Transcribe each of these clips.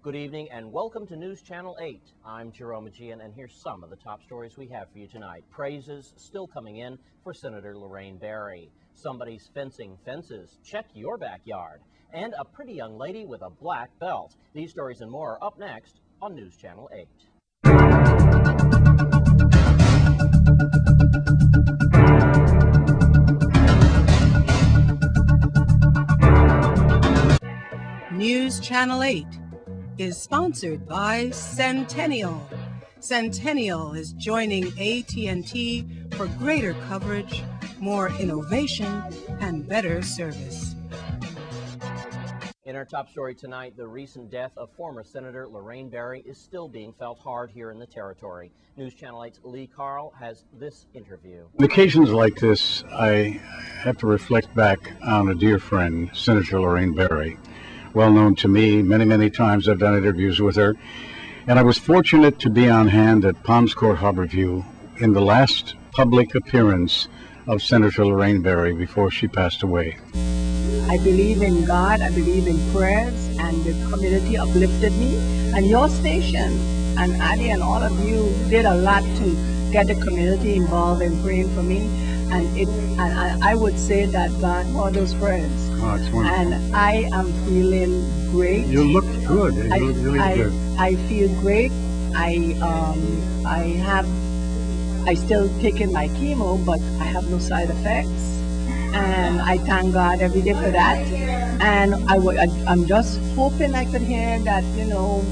Good evening and welcome to News Channel 8. I'm Jerome Aegean, and here's some of the top stories we have for you tonight. Praises still coming in for Senator Lorraine Berry. Somebody's fencing fences. Check your backyard. And a pretty young lady with a black belt. These stories and more are up next on News Channel 8. News Channel 8 is sponsored by Centennial. Centennial is joining AT&T for greater coverage, more innovation, and better service. In our top story tonight, the recent death of former Senator Lorraine Berry is still being felt hard here in the territory. News Channel 8's Lee Carl has this interview. On occasions like this, I have to reflect back on a dear friend, Senator Lorraine Berry. Well known to me, many times I've done interviews with her, and I was fortunate to be on hand at Palms Court Harborview in the last public appearance of Senator Lorraine Berry before she passed away. I believe in God, I believe in prayers, and the community uplifted me, and your station and Addie and all of you did a lot to get the community involved in praying for me, and I would say that God heard those prayers. Oh, it's wonderful. And I am feeling great. You look good. You look really good. I feel great. I still taking my chemo, but I have no side effects. And I thank God every day for that. And I'm just hoping I could hear that,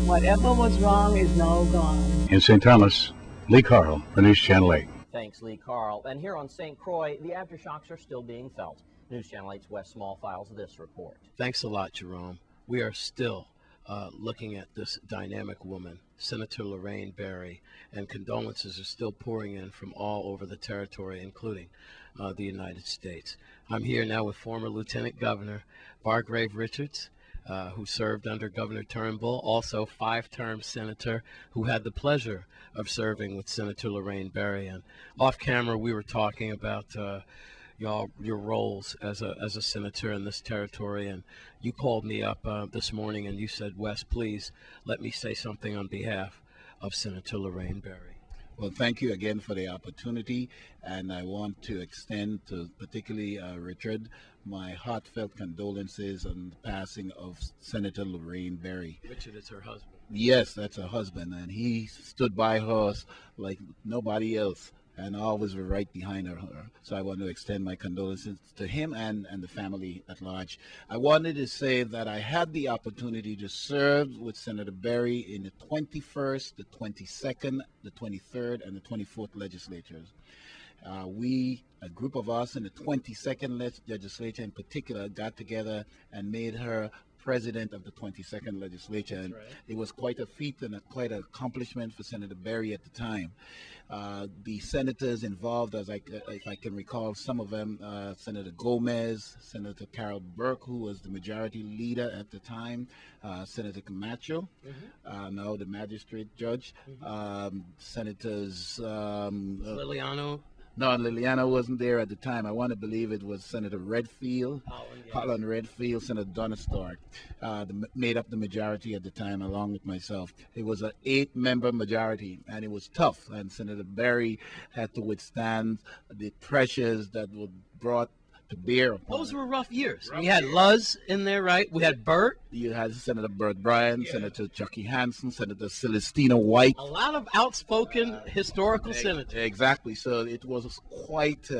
whatever was wrong is now gone. In St. Thomas, Lee Carl for News Channel 8. Thanks, Lee Carl. And here on St. Croix, the aftershocks are still being felt. News Channel 8's Wes Small files this report. Thanks a lot, Jerome. We are still looking at this dynamic woman, Senator Lorraine Berry, and condolences are still pouring in from all over the territory, including the United States. I'm here now with former Lieutenant Governor Bargrave Richards, who served under Governor Turnbull, also five-term senator who had the pleasure of serving with Senator Lorraine Berry. And off camera, we were talking about your roles as a senator in this territory, and you called me up this morning and you said, Wes, please let me say something on behalf of Senator Lorraine Berry. Well, thank you again for the opportunity, and I want to extend to particularly Richard my heartfelt condolences on the passing of Senator Lorraine Berry. Richard is her husband. Yes, that's her husband, and he stood by her like nobody else, and always were right behind her. So I want to extend my condolences to him and the family at large. I wanted to say that I had the opportunity to serve with Senator Berry in the 21st, the 22nd, the 23rd, and the 24th legislatures. A group of us in the 22nd legislature in particular, got together and made her president of the 22nd legislature. And it was quite a feat and quite an accomplishment for Senator Berry at the time. The senators involved, if I can recall some of them, Senator Gomez, Senator Carol Burke, who was the majority leader at the time, Senator Camacho, now the magistrate judge, Senators Liliano. No, Liliana wasn't there at the time. I want to believe it was Senator Redfield, Holland Redfield, Senator Donna Stark, made up the majority at the time along with myself. It was an 8-member majority, and it was tough. And Senator Berry had to withstand the pressures that were brought to bear upon. Those were rough years. We had Luz in there, right? We had Burt. You had Senator Burt Bryan, Senator Chucky Hansen, Senator Celestina White. A lot of outspoken historical senators. Exactly. So it was quite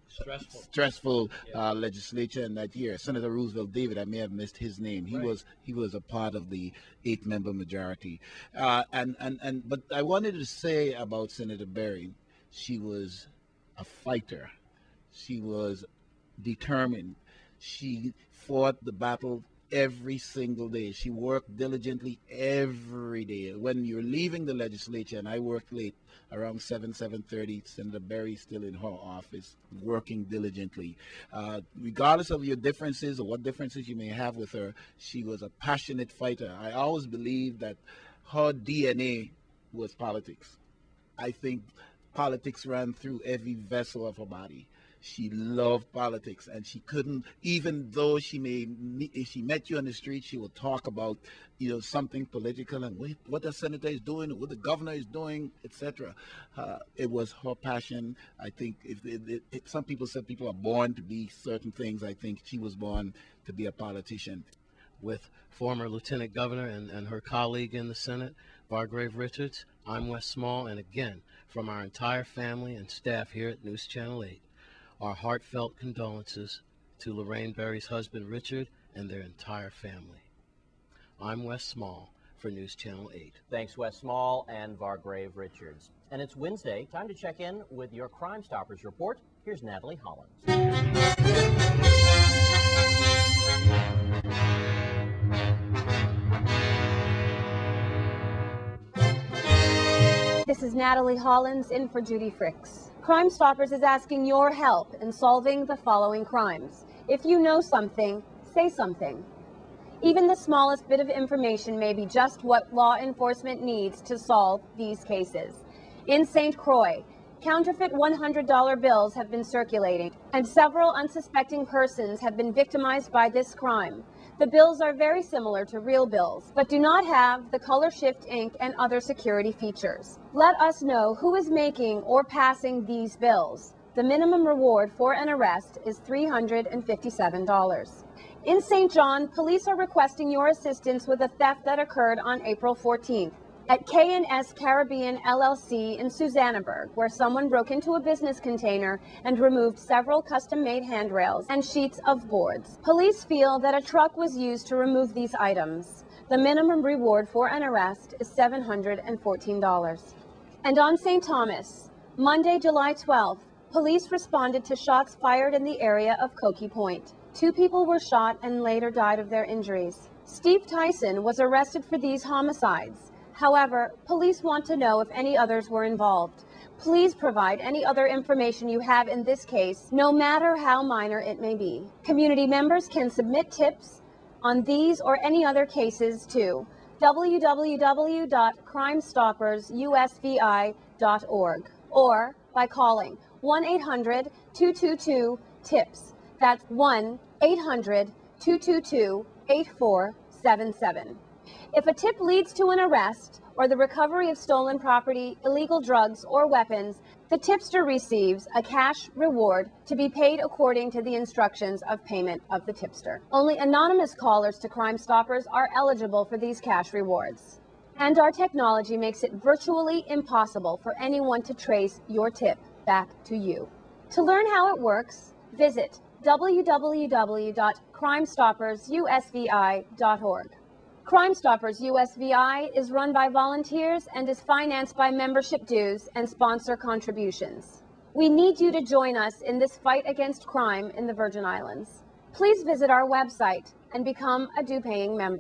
stressful legislature in that year. Senator Roosevelt David, I may have missed his name. He was a part of the 8-member majority. But I wanted to say about Senator Berry, she was a fighter. She was determined. She fought the battle every single day. She worked diligently every day. When you're leaving the legislature, and I worked late, around 7:30, Senator Berry still in her office, working diligently. Regardless of your differences or what differences you may have with her, she was a passionate fighter. I always believed that her DNA was politics. I think politics ran through every vessel of her body. she loved politics, and she couldn't, even though she may, if she met you on the street, she will talk about, something political and what the senator is doing, what the governor is doing, etc. It was her passion. I think if some people said people are born to be certain things, I think she was born to be a politician. With former Lieutenant Governor and her colleague in the Senate, Vargrave Richards, I'm Wes Small, and again, from our entire family and staff here at News Channel 8, our heartfelt condolences to Lorraine Berry's husband, Richard, and their entire family. I'm Wes Small for News Channel 8. Thanks, Wes Small and Vargrave Richards. And it's Wednesday. Time to check in with your Crime Stoppers report. Here's Natalie Hollins. This is Natalie Hollins in for Judy Fricks. Crime Stoppers is asking your help in solving the following crimes. If you know something, say something. Even the smallest bit of information may be just what law enforcement needs to solve these cases. In St. Croix, counterfeit $100 bills have been circulating, and several unsuspecting persons have been victimized by this crime. The bills are very similar to real bills, but do not have the color shift ink and other security features. Let us know who is making or passing these bills. The minimum reward for an arrest is $357. In St. John, police are requesting your assistance with a theft that occurred on April 14th. At K&S Caribbean LLC in Susannaburg, where someone broke into a business container and removed several custom-made handrails and sheets of boards. Police feel that a truck was used to remove these items. The minimum reward for an arrest is $714. And on St. Thomas, Monday, July 12th, police responded to shots fired in the area of Cokie Point. 2 people were shot and later died of their injuries. Steve Tyson was arrested for these homicides. However, police want to know if any others were involved. Please provide any other information you have in this case, no matter how minor it may be. Community members can submit tips on these or any other cases to www.crimestoppersusvi.org or by calling 1-800-222-TIPS. That's 1-800-222-8477. If a tip leads to an arrest or the recovery of stolen property, illegal drugs, or weapons, the tipster receives a cash reward to be paid according to the instructions of payment of the tipster. Only anonymous callers to Crime Stoppers are eligible for these cash rewards. And our technology makes it virtually impossible for anyone to trace your tip back to you. To learn how it works, visit www.crimestoppersusvi.org. Crime Stoppers USVI is run by volunteers and is financed by membership dues and sponsor contributions. We need you to join us in this fight against crime in the Virgin Islands. Please visit our website and become a due-paying member.